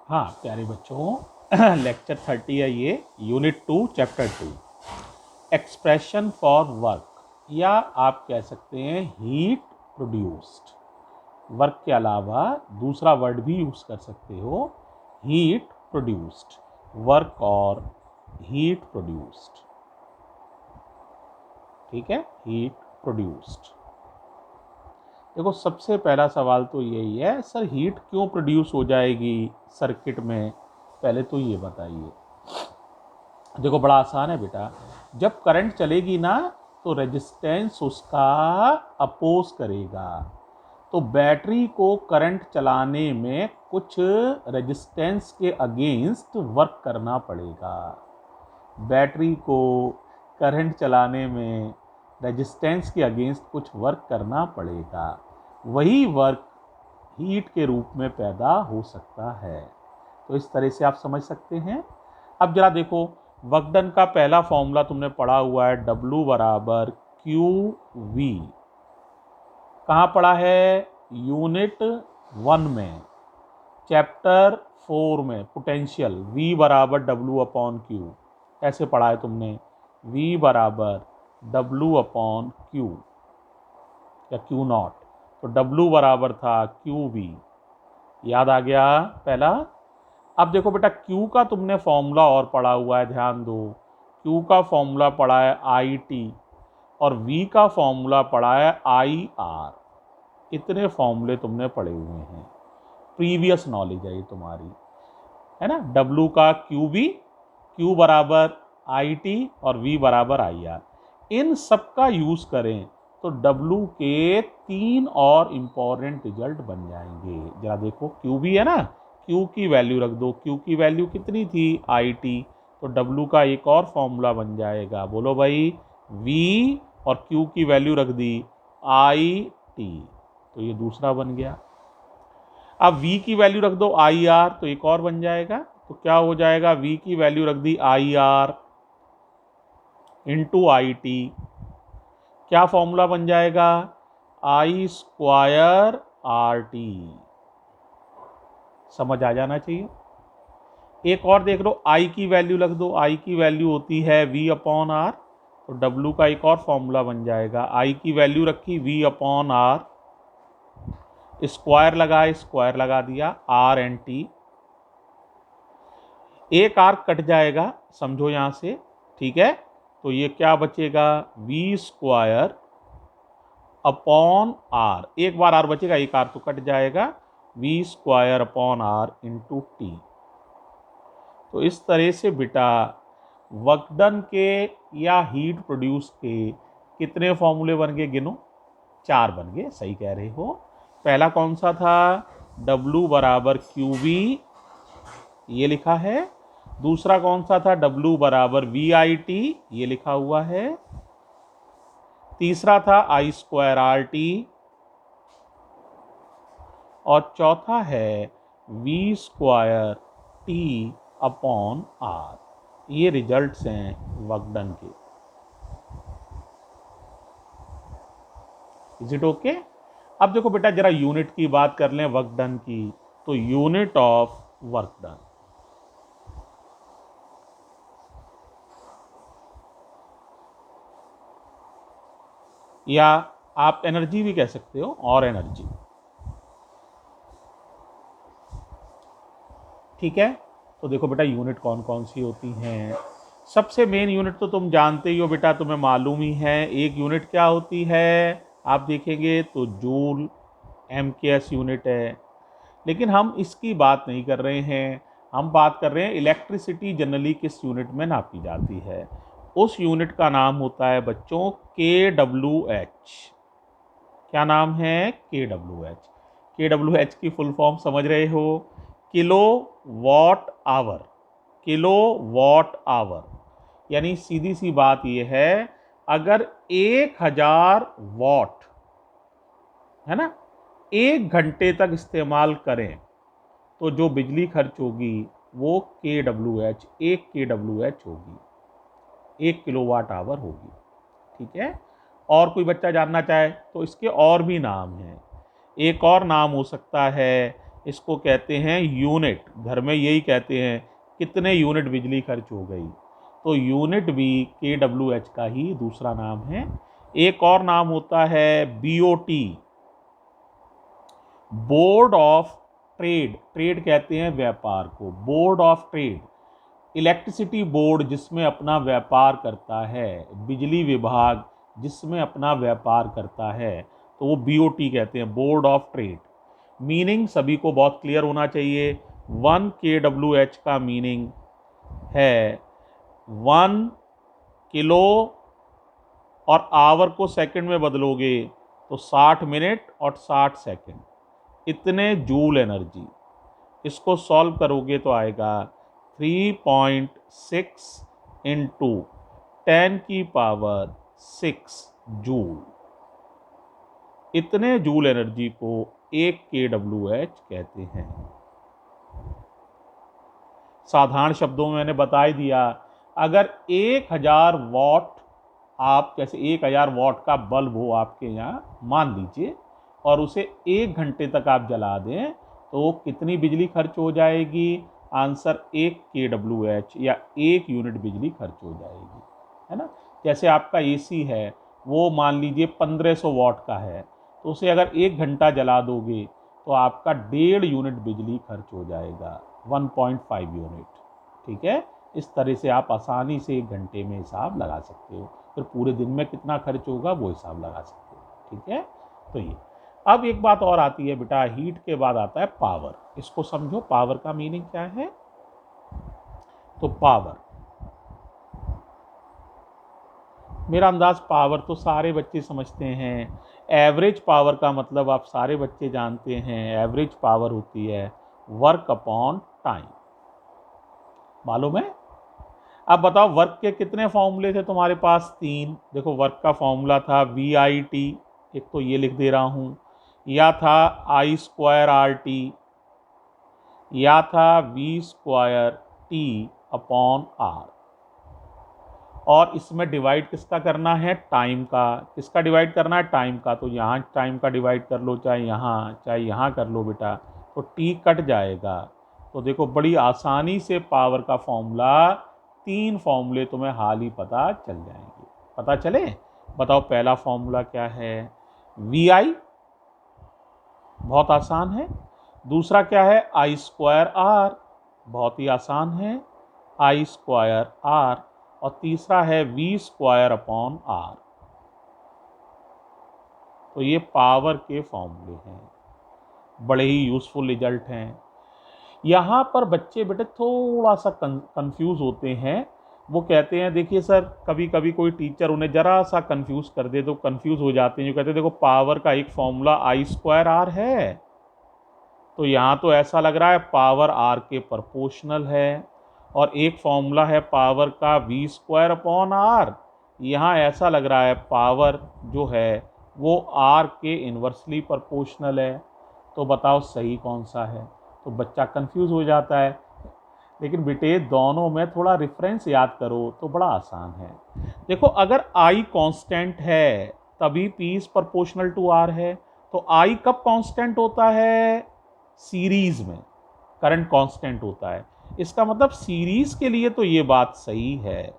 हाँ प्यारे बच्चों, लेक्चर 30 है ये, unit 2 chapter 2, expression for work, या आप कह सकते हैं हीट प्रोड्यूस्ड। वर्क के अलावा दूसरा वर्ड भी यूज़ कर सकते हो, हीट प्रोड्यूस्ड, वर्क और हीट प्रोड्यूस्ड। ठीक है, हीट प्रोड्यूस्ड। देखो सबसे पहला सवाल तो यही है, सर हीट क्यों प्रोड्यूस हो जाएगी सर्किट में, पहले तो ये बताइए। देखो बड़ा आसान है बेटा, जब करंट चलेगी ना तो रेजिस्टेंस उसका अपोज करेगा। तो बैटरी को करंट चलाने में कुछ रेजिस्टेंस के अगेंस्ट वर्क करना पड़ेगा। बैटरी को करंट चलाने में रेजिस्टेंस के अगेंस्ट कुछ वर्क करना पड़ेगा, वही वर्क हीट के रूप में पैदा हो सकता है। तो इस तरह से आप समझ सकते हैं। अब जरा देखो, वर्क डन का पहला फॉर्मूला तुमने पढ़ा हुआ है, W बराबर क्यू वी। कहाँ पढ़ा है? यूनिट 1 में, चैप्टर 4 में, पोटेंशियल V बराबर W अपॉन क्यू। ऐसे पढ़ा है तुमने, V बराबर W अपॉन क्यू या क्यू नॉट। तो W बराबर था क्यू वी, याद आ गया पहला। अब देखो बेटा, Q का तुमने फॉर्मूला और पढ़ा हुआ है, ध्यान दो। Q का फॉर्मूला पढ़ा है IT और V का फॉर्मूला पढ़ा है IR। इतने फॉर्मूले तुमने पढ़े हुए हैं, प्रीवियस नॉलेज है ये तुम्हारी, है ना। W का QV, Q बराबर IT और V बराबर IR। इन सब का यूज़ करें तो W के 3 और इम्पॉर्टेंट रिजल्ट बन जाएंगे। जरा देखो, QV है ना, Q की वैल्यू रख दो। Q की वैल्यू कितनी थी? IT। तो W का एक और फॉर्मूला बन जाएगा, बोलो भाई, V और Q की वैल्यू रख दी IT, तो ये दूसरा बन गया। अब V की वैल्यू रख दो IR, तो एक और बन जाएगा। तो क्या हो जाएगा? V की वैल्यू रख दी IR इंटू IT, क्या फॉर्मूला बन जाएगा? I square RT। समझ आ जाना चाहिए। एक और देख लो, I की वैल्यू रख दो। I की वैल्यू होती है V अपॉन R, तो W का एक और फॉर्मूला बन जाएगा। I की वैल्यू रखी V अपॉन R, स्क्वायर लगाए, स्क्वायर लगा दिया, R एन टी। एक R कट जाएगा, समझो यहां से, ठीक है। तो ये क्या बचेगा? V square upon R। एक बार R बचेगा, एक R तो कट जाएगा, V square upon R into T. तो इस तरह से बेटा वर्क डन के या हीट प्रोड्यूस के कितने फॉर्मूले बन गए? गिनो। 4 बन गए, सही कह रहे हो। पहला कौन सा था? W बराबर क्यू वी, ये लिखा है। दूसरा कौन सा था? W बराबर VIT, ये लिखा हुआ है। तीसरा था I स्क्वायर RT, और चौथा है V square T upon R। ये रिजल्ट्स हैं वर्क डन के। Is it okay? अब देखो बेटा, जरा यूनिट की बात कर लें वर्क डन की। तो यूनिट ऑफ वर्क डन, या आप एनर्जी भी कह सकते हो, और एनर्जी, ठीक है। तो देखो बेटा, यूनिट कौन कौन सी होती हैं। सबसे मेन यूनिट तो तुम जानते ही हो बेटा, तुम्हें मालूम ही है। एक यूनिट क्या होती है, आप देखेंगे तो जूल, MKS यूनिट है। लेकिन हम इसकी बात नहीं कर रहे हैं, हम बात कर रहे हैं इलेक्ट्रिसिटी जनरली किस यूनिट में नापी जाती है। उस यूनिट का नाम होता है बच्चों KWH। क्या नाम है? KWH। KWH की फुल फॉर्म समझ रहे हो? Kilo watt hour. Kilo watt hour, यानी सीधी सी बात यह है, अगर 1000 वॉट, है ना, 1 घंटे तक इस्तेमाल करें तो जो बिजली खर्च होगी वो KWH, 1 KWH होगी, 1 किलोवाट आवर होगी, ठीक है। और कोई बच्चा जानना चाहे तो इसके और भी नाम हैं। एक और नाम हो सकता है इसको कहते हैं यूनिट। घर में यही कहते हैं कितने यूनिट बिजली खर्च हो गई। तो यूनिट भी KWH का ही दूसरा नाम है। एक और नाम होता है BOT, board of trade. Trade कहते हैं व्यापार को, board of trade. Electricity board जिसमें अपना व्यापार करता है, बिजली विभाग जिसमें अपना व्यापार करता है, तो वो BOT कहते हैं, बोर्ड ऑफ ट्रेड। मीनिंग सभी को बहुत क्लियर होना चाहिए। 1 KWH का मीनिंग है 1 किलो, और आवर को सेकंड में बदलोगे तो 60 मिनट और 60 सेकंड, इतने जूल एनर्जी। इसको सॉल्व करोगे तो आएगा 3.6 इंटू 10⁶ जूल। इतने जूल एनर्जी को 1 KWH कहते हैं। साधारण शब्दों में मैंने बता ही दिया, अगर 1000 वॉट, आप जैसे 1000 वॉट का बल्ब हो आपके यहाँ मान लीजिए, और उसे 1 घंटे तक आप जला दें तो कितनी बिजली खर्च हो जाएगी? आंसर 1 KWH या 1 यूनिट बिजली खर्च हो जाएगी, है ना। जैसे आपका AC है, वो मान लीजिए 1500 वॉट का है, तो उसे अगर 1 घंटा जला दोगे तो आपका 1.5 यूनिट बिजली खर्च हो जाएगा, 1.5 यूनिट। ठीक है, इस तरह से आप आसानी से 1 घंटे में हिसाब लगा सकते हो, फिर पूरे दिन में कितना खर्च होगा वो हिसाब लगा सकते हो। ठीक है, तो ये अब एक बात और आती है बेटा, हीट के बाद आता है पावर। इसको समझो, पावर का मीनिंग क्या है। तो पावर, मेरा अंदाज पावर तो सारे बच्चे समझते हैं। एवरेज पावर का मतलब आप सारे बच्चे जानते हैं, एवरेज पावर होती है वर्क अपॉन टाइम। मालूम है? अब बताओ वर्क के कितने फॉर्मूले थे तुम्हारे पास? 3। देखो, वर्क का फॉर्मूला था VIT, एक तो ये लिख दे रहा हूं, या था I²RT, या था V²T/R। और इसमें डिवाइड किसका करना है? टाइम का। किसका डिवाइड करना है? टाइम का। तो यहाँ टाइम का डिवाइड कर लो, चाहे यहाँ कर लो बेटा, तो T कट जाएगा। तो देखो, बड़ी आसानी से पावर का फॉर्मूला, 3 फॉर्मूले तुम्हें हाल ही पता चल जाएंगे। पता चले? बताओ पहला फॉर्मूला क्या है? VI, बहुत आसान है। दूसरा क्या है? I²R, बहुत ही आसान है, I²R। और तीसरा है V²/R। तो ये पावर के फॉर्मूले हैं, बड़े ही यूजफुल रिजल्ट हैं। यहाँ पर बच्चे बेटे थोड़ा सा कंफ्यूज होते हैं। वो कहते हैं, देखिए सर, कभी कभी कोई टीचर उन्हें जरा सा कंफ्यूज कर दे तो कंफ्यूज हो जाते हैं। जो कहते हैं देखो, पावर का एक फॉर्मूला I²R है, तो यहाँ तो ऐसा लग रहा है पावर R के प्रोपोर्शनल है, और एक फॉर्मूला है पावर का V²/R, यहाँ ऐसा लग रहा है पावर जो है वो R के इन्वर्सली प्रोपोर्शनल है। तो बताओ सही कौन सा है? तो बच्चा कंफ्यूज हो जाता है। लेकिन बेटे दोनों में थोड़ा रेफरेंस याद करो तो बड़ा आसान है। देखो, अगर I कांस्टेंट है तभी P is proportional to R है। तो I कब कांस्टेंट होता है? सीरीज में करंट कांस्टेंट होता है। इसका मतलब सीरीज के लिए तो ये बात सही है,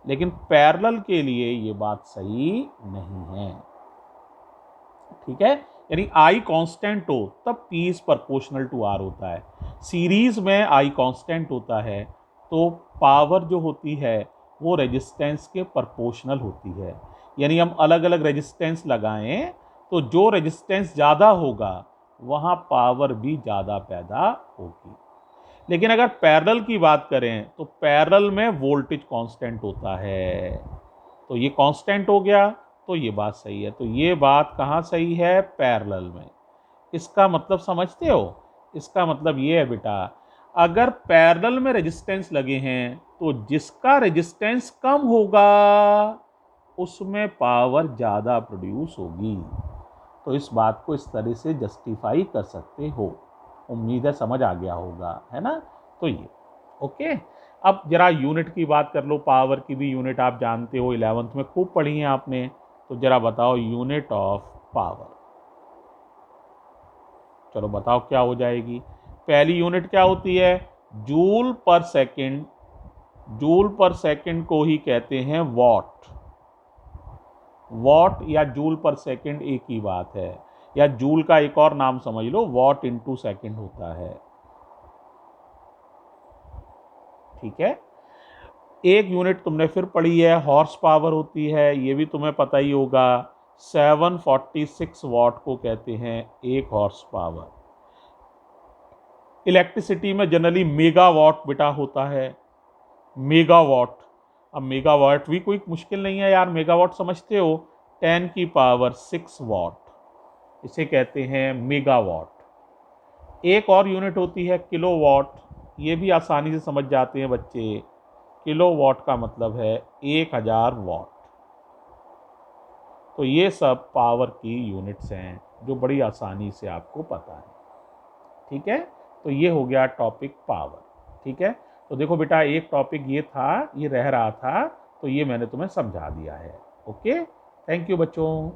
लेकिन पैरेलल के लिए ये बात सही नहीं है। ठीक है, यानी I कांस्टेंट हो तब P is proportional to R होता है। सीरीज में I कांस्टेंट होता है तो पावर जो होती है वो रेजिस्टेंस के प्रोपोर्शनल होती है। यानी हम अलग अलग रेजिस्टेंस लगाएं तो जो रेजिस्टेंस ज़्यादा होगा वहाँ पावर भी ज़्यादा पैदा होगी। लेकिन अगर पैरेलल की बात करें तो पैरेलल में वोल्टेज कांस्टेंट होता है, तो ये कांस्टेंट हो गया, तो ये बात सही है। तो ये बात कहाँ सही है? पैरेलल में। इसका मतलब समझते हो? इसका मतलब ये है बेटा, अगर पैरेलल में रेजिस्टेंस लगे हैं तो जिसका रेजिस्टेंस कम होगा उसमें पावर ज़्यादा प्रोड्यूस होगी। तो इस बात को इस तरह से जस्टिफाई कर सकते हो। उम्मीद है समझ आ गया होगा, है ना। तो ये ओके। अब जरा यूनिट की बात कर लो। पावर की भी यूनिट आप जानते हो, 11th में खूब पढ़ी है आपने। तो जरा बताओ यूनिट ऑफ पावर। चलो बताओ क्या हो जाएगी। पहली यूनिट क्या होती है, जूल पर सेकंड। जूल पर सेकंड को ही कहते हैं वॉट। वॉट या जूल पर सेकंड एक ही बात है, या जूल का एक और नाम समझ लो, वॉट इनटू सेकंड होता है। ठीक है। एक यूनिट तुमने फिर पढ़ी है, हॉर्स पावर होती है, ये भी तुम्हें पता ही होगा। 746 वॉट को कहते हैं एक हॉर्स पावर। इलेक्ट्रिसिटी में जनरली मेगावाट बेटा होता है, मेगावाट। अब मेगावाट भी कोई मुश्किल नहीं है यार, मेगावाट समझते हो, 10 की पावर 6 वॉट, इसे कहते हैं मेगावाट। एक और यूनिट होती है किलोवाट, ये भी आसानी से समझ जाते हैं बच्चे। किलोवाट का मतलब है 1000 वॉट। तो ये सब पावर की यूनिट्स हैं जो बड़ी आसानी से आपको पता है। ठीक है, तो ये हो गया टॉपिक पावर। ठीक है, तो देखो बेटा एक टॉपिक ये था, ये रह रहा था, तो ये मैंने तुम्हें समझा दिया है। ओके, थैंक यू बच्चों।